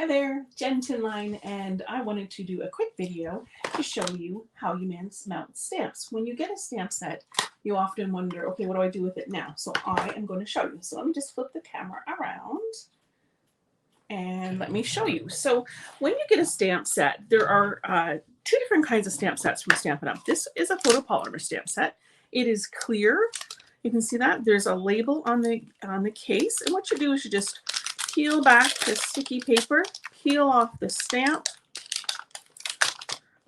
Hi there, Jenn Tinline, and I wanted to do a quick video to show you how you mount stamps. When you get a stamp set, you often wonder, okay, what do I do with it now? So I am going to show you. So let me just flip the camera around and let me show you. So when you get a stamp set, there are two different kinds of stamp sets from Stampin' Up. This is a photopolymer stamp set. It is clear. You can see that there's a label on the case, and what you do is you just peel back the sticky paper, peel off the stamp,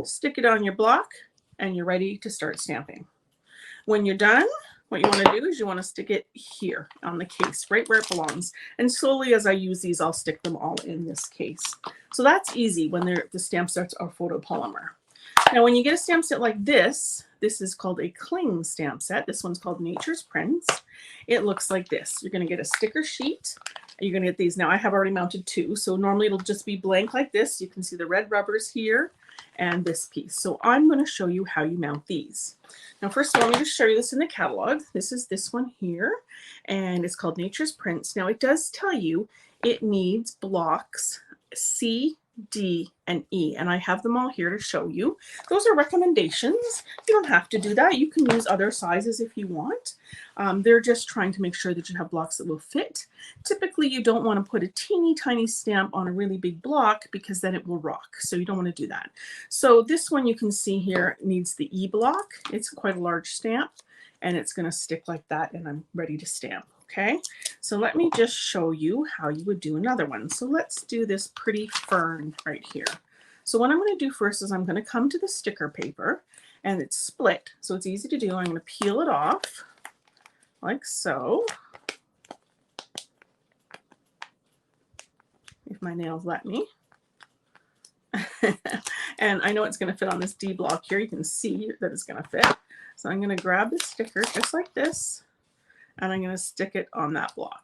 stick it on your block, and you're ready to start stamping. When you're done, what you want to do is you want to stick it here on the case, right where it belongs. And slowly as I use these, I'll stick them all in this case. So that's easy when the stamp sets are photopolymer. Now, when you get a stamp set like this is called a cling stamp set. This one's called Nature's Prints. It looks like this. You're going to get a sticker sheet. You're going to get these. Now, I have already mounted two, so normally it'll just be blank like this. You can see the red rubbers here and this piece. So I'm going to show you how you mount these. Now, first of all, let me just show you this in the catalog. This is this one here, and it's called Nature's Prints. Now, it does tell you it needs blocks C, D, and E, and I have them all here to show you. Those are recommendations. You don't have to do that. You can use other sizes if you want. They're just trying to make sure that you have blocks that will fit. Typically, you don't want to put a teeny tiny stamp on a really big block because then it will rock. So you don't want to do that. So this one you can see here needs the E block. It's quite a large stamp, and it's going to stick like that, and I'm ready to stamp. Okay, so let me just show you how you would do another one. So let's do this pretty fern right here. So what I'm going to do first is I'm going to come to the sticker paper, and it's split, so it's easy to do. I'm going to peel it off like so. If my nails let me. And I know it's going to fit on this D block here. You can see that it's going to fit. So I'm going to grab the sticker just like this, and I'm going to stick it on that block.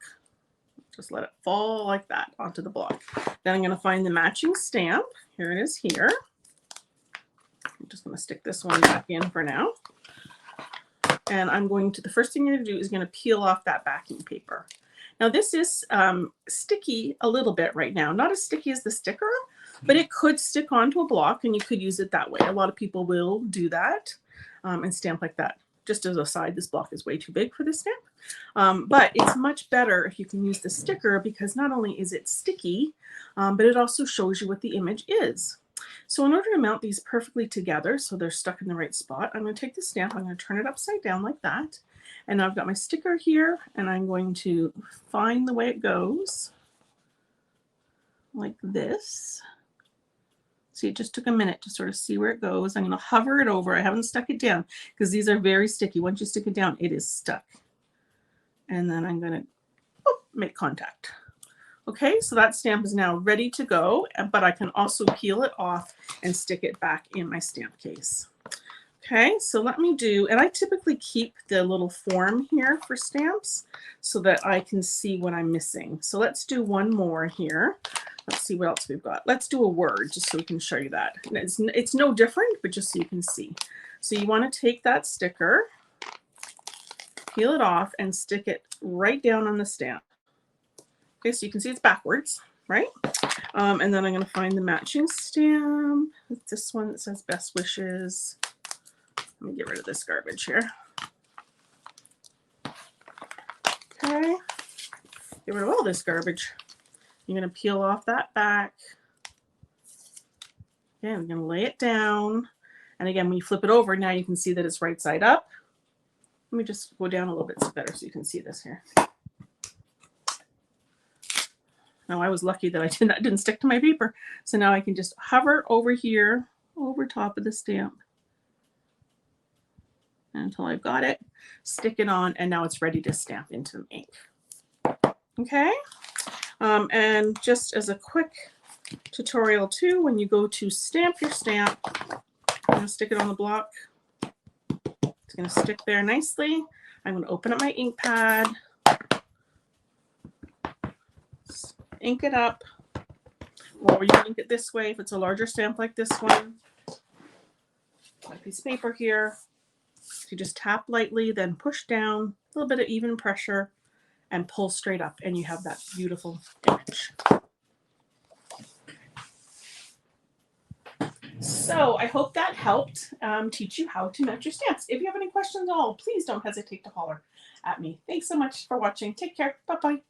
Just let it fall like that onto the block. Then I'm going to find the matching stamp. Here it is here. I'm just going to stick this one back in for now. And I'm going to, the first thing you're going to do is going to peel off that backing paper. Now this is sticky a little bit right now. Not as sticky as the sticker, but it could stick onto a block and you could use it that way. A lot of people will do that and stamp like that. Just as a side, this block is way too big for this stamp. But it's much better if you can use the sticker because not only is it sticky, but it also shows you what the image is. So in order to mount these perfectly together so they're stuck in the right spot, I'm going to take the stamp, I'm going to turn it upside down like that. And I've got my sticker here, and I'm going to find the way it goes like this. See, it just took a minute to sort of see where it goes. I'm going to hover it over. I haven't stuck it down because these are very sticky. Once you stick it down, it is stuck. And then I'm going to make contact. Okay, so that stamp is now ready to go, but I can also peel it off and stick it back in my stamp case. Okay, so let me do, and I typically keep the little form here for stamps so that I can see what I'm missing. So let's do one more here. Let's see what else we've got. Let's do a word just so we can show you that. It's no different, but just so you can see. So you want to take that sticker, peel it off, and stick it right down on the stamp. Okay, so you can see it's backwards, right? And then I'm going to find the matching stamp. It's this one that says Best Wishes. Let me get rid of this garbage here. Okay, get rid of all this garbage. You're going to peel off that back. Okay, I'm going to lay it down. And again, when you flip it over, now you can see that it's right side up. Let me just go down a little bit better so you can see this here. Now, I was lucky that that didn't stick to my paper. So now I can just hover over here, over top of the stamp until I've got it, stick it on, and now it's ready to stamp into the ink. Okay, and just as a quick tutorial too, when you go to stamp your stamp, I'm going to stick it on the block. It's going to stick there nicely. I'm going to open up my ink pad, ink it up, or you can ink it this way if it's a larger stamp like this one. My piece of paper here. You just tap lightly, then push down, a little bit of even pressure, and pull straight up, and you have that beautiful image. So I hope that helped teach you how to match your stamps. If you have any questions at all, please don't hesitate to holler at me. Thanks so much for watching. Take care. Bye-bye.